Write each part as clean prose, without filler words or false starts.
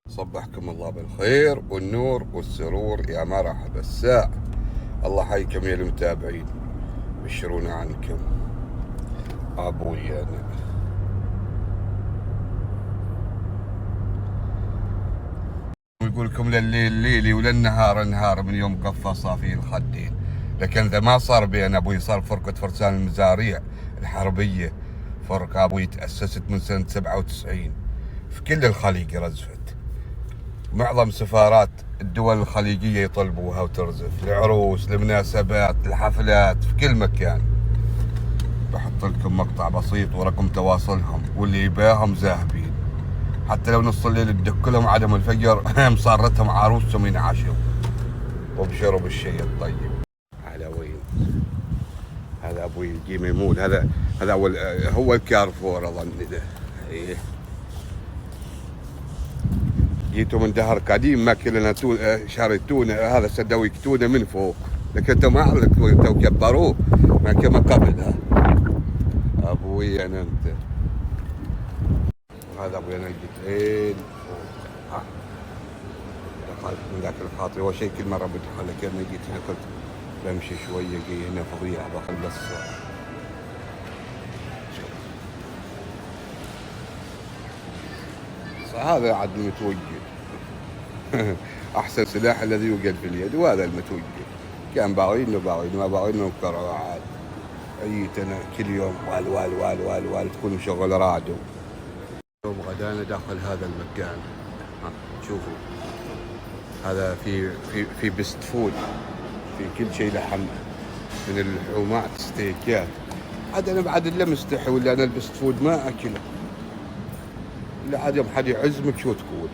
صبحكم الله بالخير والنور والسرور يا مرحبا الساعة. الله حيكم يا المتابعين، بشرونا عنكم ابوي انا. يقول لكم لليل ليلي وللنهار نهار من يوم قفى صافي الخدين، لكن ذا ما صار بين ابوي، صار فرقة فرسان المزاريع الحربية. فرقة ابوي تأسست من سنة 97 في كل الخليج، رزفت معظم سفارات الدول الخليجية يطلبوها وترزف، العروس، المناسبات، الحفلات، في كل مكان. بحط لكم مقطع بسيط ورقم تواصلهم، واللي يباهم زاهبين، حتى لو نص الليل تدق لهم عدم الفجر مصارتهم عروسهم ينعشوا. وابشروا بالشيء الطيب. على وين؟ هذا ابوي الجي ميمون، هذا هو الكارفور اظن ده. ايه جيتوا من دهر قديم ماكل لنا شاري تونه، هذا سدوي تونه من فوق، لكن انتم ما تو كبروه ما كما قبلها. ابوي انا انت، وهذا ابوي انا لقيت فوق. دخلت من ذاك الخاطر، هو شيء كل مره بدخل، لكن انا جيت هنا قلت بمشي شويه، جاي هنا فضيحه بخلص. هذا عاد متوجه احسن سلاح الذي يوجد في اليد، وهذا المتوجه. كان باغينه ما باغينه نكره عاد. اجيت انا كل يوم وال وال وال وال وال تكون مشغل راديو. يوم غدانا داخل هذا المكان، شوفوا هذا في بست فود، في كل شيء لحم، من اللحومات ستيكات. عاد انا بعد اللي مستحي، ولا انا البست فود ما اكله الا عاد يوم حد يعزمك شو تقول.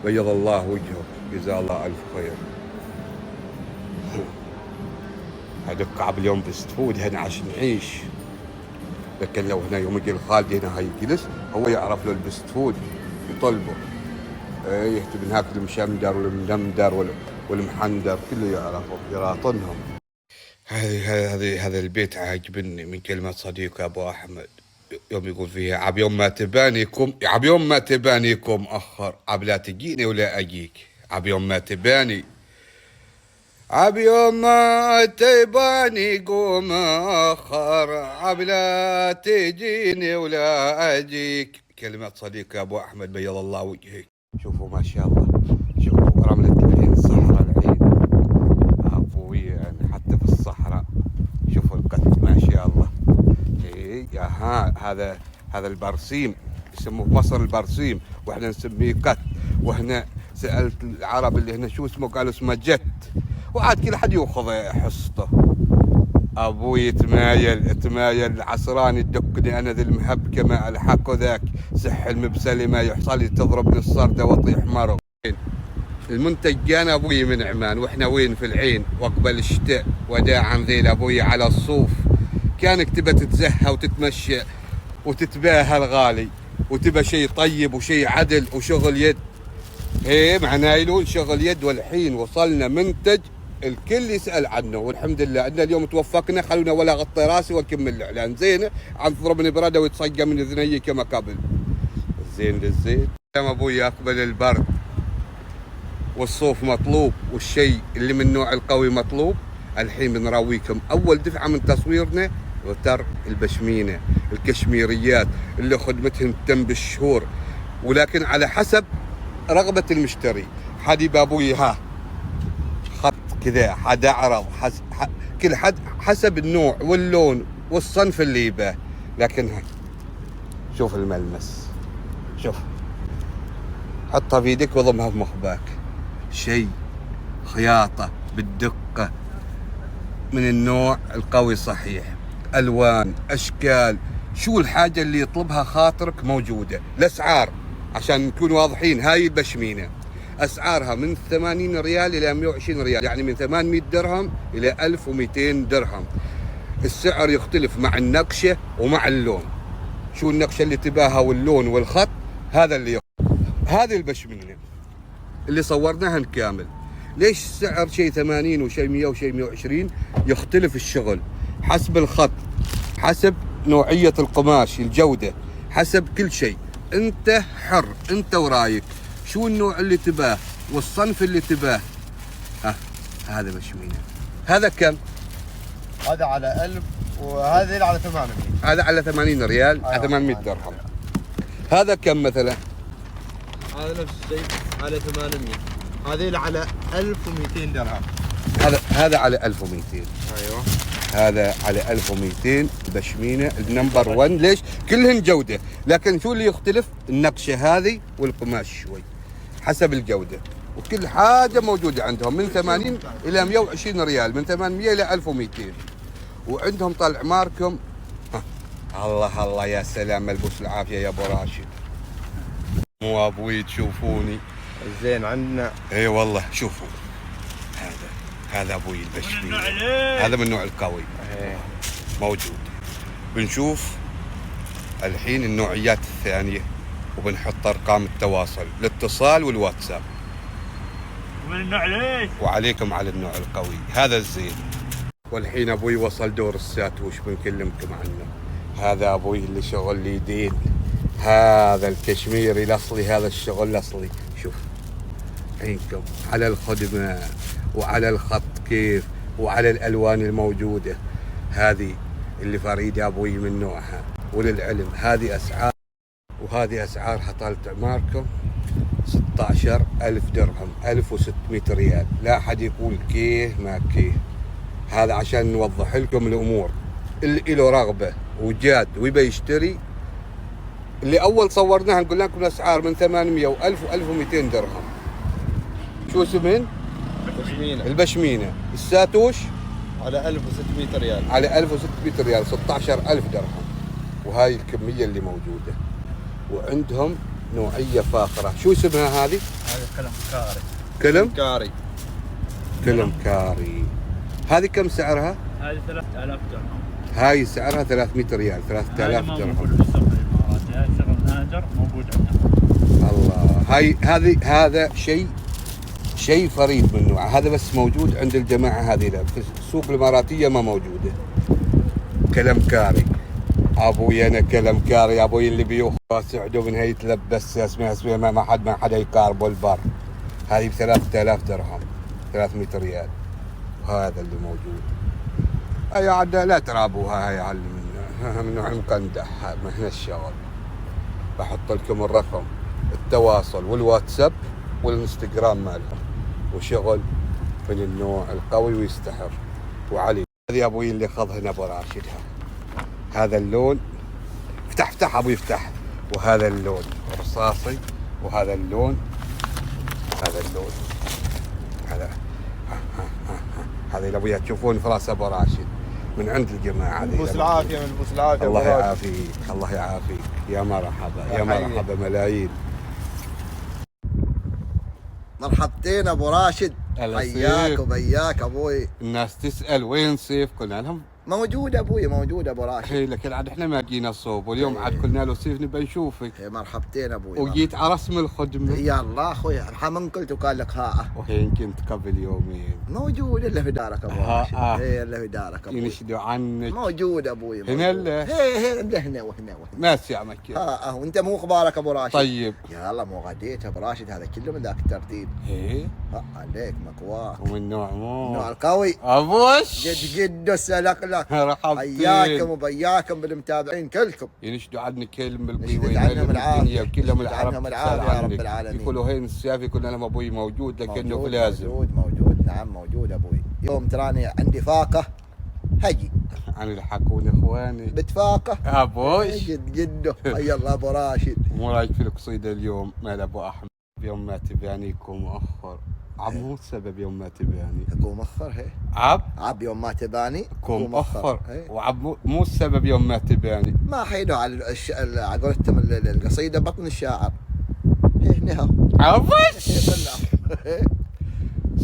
بيض الله وجهه، جزاه الله الف خير. هذا قعب اليوم بست فود هنا عشان نعيش، لكن لو هنا يوم يجي الخالد هنا هاي يجلس، هو يعرف له البست فود يطلبه. يهتم من هاك المشمدر والمدمدر والمحندر كله يعرفه، يراطنهم. هذا البيت عاجبني من كلمة صديق أبو أحمد، يوم يقول فيها عب يوم ما تبانيكم أخر، عب لا تجيني ولا أجيك، عب يوم ما تباني، عب يوم ما تباني قوم أخر، عب لا تجيني ولا أجيك. كلمة صديق أبو أحمد بيض الله وجهك. شوفوا ما شاء الله، شوفوا رملة العين، صحراء العين أبوي يعني، حتى في الصحراء شوفوا القت ما شاء الله. هذا البرسيم، يسموه مصر البرسيم، واحنا نسميه قت. واحنا سألت العرب اللي هنا شو اسمه، قالوا اسمه جت. وعاد كل حد ياخذ حصته. ابوي يتمايل عصراني الدقني انا ذي المهب كما الحق ذاك، سح المبسلي ما يحصل تضربني الصردة واطيح مرض. المنتج كان ابوي من عمان، واحنا وين في العين، واقبل الشتاء وداعا ذيل ابوي على الصوف. كانك تبى تتزهى وتتمشى وتتباهى الغالي، وتبى شيء طيب وشيء عدل وشغل يد. مع نايلون شغل يد، والحين وصلنا منتج الكل يسأل عنه، والحمد لله عندنا اليوم توفقنا. خلونا ولا اغطي راسي واكمل الاعلان زين، عم تضربني برده ويتصقى من اذني كما قبل. الزين للزين. يا ابوي اقبل البرد والصوف مطلوب، والشيء اللي من نوع القوي مطلوب. الحين بنراويكم اول دفعه من تصويرنا غتر البشمينه الكشميريات اللي خدمتهم تم بالشهور، ولكن على حسب رغبه المشتري. حد يبى ابوي خط كذا، حد اعرض، كل حد حسب النوع واللون والصنف اللي يباه. لكن شوف الملمس، شوف حطها في يدك وضمها في مخباك، شيء خياطة بالدقة من النوع القوي صحيح، ألوان أشكال، شو الحاجة اللي يطلبها خاطرك موجودة. الأسعار عشان نكون واضحين، هاي البشمينة أسعارها من 80 ريال إلى 120 ريال، يعني من 800 درهم إلى 1200 درهم. السعر يختلف مع النقشة ومع اللون، شو النقشة اللي تباها واللون والخط، هذا اللي هذه البشمينة اللي صورناها كامل. ليش السعر شيء 80 وشيء 100 وشيء 120؟ يختلف الشغل حسب الخط، حسب نوعية القماش، الجودة، حسب كل شيء. انت حر، انت ورايك. شو النوع اللي تباه والصنف اللي تباه. ها هذا بشمينه. هذا كم؟ هذا على 1000 وهذا على 800. هذا على 80 ريال، على 800 درهم. هذا كم مثلا؟ هذا نفس الشيء على 800. هذه على 1200 درهم. هذا على 1200. ايوه هذا على 1200 بشمينه النمبر 1. ليش؟ كلهن جوده، لكن شو اللي يختلف؟ النقشه هذه والقماش شوي حسب الجوده، وكل حاجه موجوده عندهم من 80 الى 120 ريال، من 800 الى 1200. وعندهم طال عماركم الله الله يا سلام، ملبوس العافيه يا ابو راشد. مو ابوي تشوفوني زين عندنا. اي والله شوفوا هذا ابوي البشميل، هذا من النوع القوي موجود. بنشوف الحين النوعيات الثانيه وبنحط ارقام التواصل الاتصال والواتساب. ومن النوع ليش؟ وعليكم على النوع القوي هذا الزين. والحين ابوي وصل دور الساتوش بنكلمكم عنه. هذا ابوي اللي شغل اليدين، هذا الكشميري الاصلي، هذا الشغل الاصلي. شوف عينكم على الخدمه وعلى الخط كيف وعلى الالوان الموجوده. هذه اللي فريده ابوي من نوعها. وللعلم هذه اسعار، وهذه اسعارها طالت عماركم 16,000 درهم، 1600 ريال. لا أحد يقول كيه ما كيه. هذا عشان نوضح لكم الأمور. اللي له رغبة وجاد ويبي يشتري، اللي أول صورناها نقول لكم الأسعار من 800 و1000 و1200 درهم. شو اسمهن؟ بشمينه. البشمينة. الساتوش على 1600 ريال. على 1600 ريال، 16,000 درهم. وهاي الكمية اللي موجودة. وعندهم نوعية فاخرة. شو اسمها هذه؟ هذا كلمكاري. كاري. كلمكاري. هذه كم سعرها؟ هذه 3000 درهم. هاي سعرها 300 ريال، 3000 هذا ما درهم. موجود بالسوق الاماراتي، هذا شغل نادر موجود عندنا. الله. هذا شيء فريد من نوعه. هذا بس موجود عند الجماعة هذه، لا في السوق الاماراتية ما موجودة. كلمكاري. ابوي انا كلمكاري، ابوي اللي بيوخى سعده من هي يتلبس اسمه ما حدا يقاربه البر. هذه ب 3000 درهم، 300 ريال. وهذا اللي موجود. اي عاد لا ترابوها، هاي على من نوع مقندح ما هنا الشغل. بحط لكم الرقم التواصل والواتساب والانستغرام مالهم، وشغل من النوع القوي ويستحر. وعلي هذه ابوي اللي خذ هنا ابو راشد. هذا اللون افتح ابوي افتح. وهذا اللون رصاصي، وهذا اللون هذا اللي ابويا تشوفون فراس ابو راشد من عند الجماعه. ملبوس العافيه، ملبوس العافيه. الله يعافيك، الله يعافيك. يا مرحبا يا مرحبا ملايين. مرحبتين ابو راشد، هلا حياك سيف. وبياك ابوي. الناس تسال وين سيف؟ قلنا لهم موجود ابوي، موجود ابو راشد. هي لكن عاد احنا ما جينا الصوب، واليوم عاد قلنا له سيف نبي نشوفك. مرحبتين ابوي. وجيت على رسم الخدمه. يا الله اخوي، من قلت وقال لك ها. وين كنت قبل يومين؟ موجود الا في دارك ابو راشد. اي الا في دارك ابوي. ينشدوا عنك. موجود ابوي. هنا الا هنا وهنا. ما سيعمك. وانت مو اخبارك ابو راشد؟ طيب يلا مو غديت ابو راشد، هذا كله من ذاك الترتيب. ايه عليك مكواك. ومن نوع مو النوع القوي. ابوش جد سلك لك. مرحبتين. حياكم وبياكم بالمتابعين كلكم. ينشدوا عنك كلم يشهد عنهم العافية. وكلهم يشهد العرب عنهم العافية يا رب العالمين. يقولوا هين السيافي كنا لهم ابوي موجود، لكنه موجود لازم موجود نعم موجود ابوي. يوم تراني عندي فاقة هجي عن يلحقون اخواني بتفاقة ابوش. جده. حي الله ابو راشد. مو رايك في القصيدة اليوم مال ابو احمد؟ يوم ما تبياني يكون مؤخر. عم مو السبب يوم ما تبياني اكون مؤخر. هي عب يوم ما تباني كون مؤخر. وعب مو السبب يوم ما تبياني. ما حيدوا على قولتهم القصيدة بطن الشاعر. هنا عبش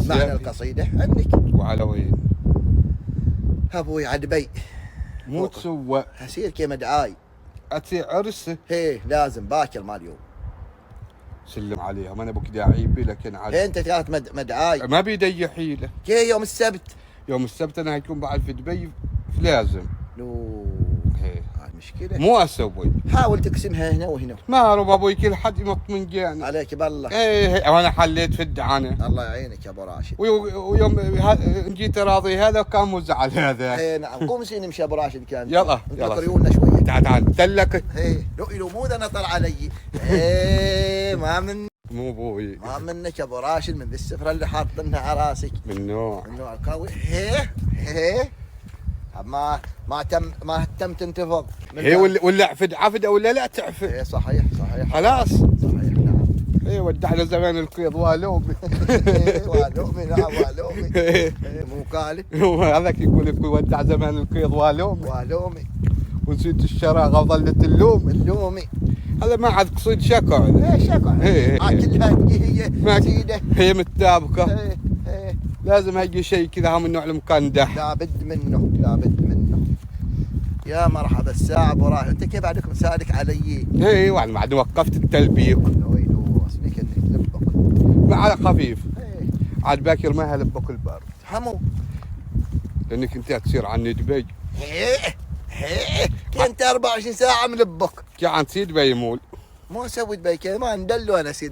معنى القصيدة عندك. وعلى وين؟ ابوي عدبي مو تسوى اسير كي مدعاي. اتي عرسه. هي لازم باكر مال يوم. سلم عليهم، انا ابوك داعيبي لكن هي انت كانت مدعاي. ما بيدي حيله. كي يوم السبت. يوم السبت انا هيكون بعد في دبي لازم. لو مشكلة. مو اسوي. حاول تقسمها هنا وهنا. ما رب ابوي كل حد ينط من جاني. عليك بالله. ايه وانا حليت في الدعانه. الله يعينك يا ابو راشد. ويوم جيت اراضي هذا وكان مزعل هذا. ايه نعم. قوم سي نمشي يا ابو راشد كان. يلا نطر عيوننا شويه. تعال دلك. ايه لو مو ذا نطر علي. ايه مو ابوي. ما منك يا ابو راشد من ذي السفره اللي حاطينها على راسك. من نوع الكاوي. هيه ما تم تنتفض. هي ولا عفده ولا لا تعفد. ايه صحيح خلاص. صحيح نعم. ايه ودعنا زمان القيض والومي. والومي نعم والومي. مو كالي. هذاك يقول لك ودع زمان القيض والومي. ونسيت الشراغه وظلت اللومي. هذا ما عاد قصيد شكع. ايه شكع. كلها هي سيده. هي متابكه. ايه لازم هيجي شيء كذا من نوع المكندح. لابد منه. يا مرحبا الساعة ابو راشد. انت كيف عندكم سالك علي؟ ايه وعد بعد وقفت التلبيك. ويلو اسمك انك لبك. ما على خفيف. ايه عاد باكر ما هلبك البر. حمو. لانك انت تصير عني دبي. انت 24 ساعة ملبك. كان سيد بيمول. مو اسوي دبي كذا ما ندلو انا سيد.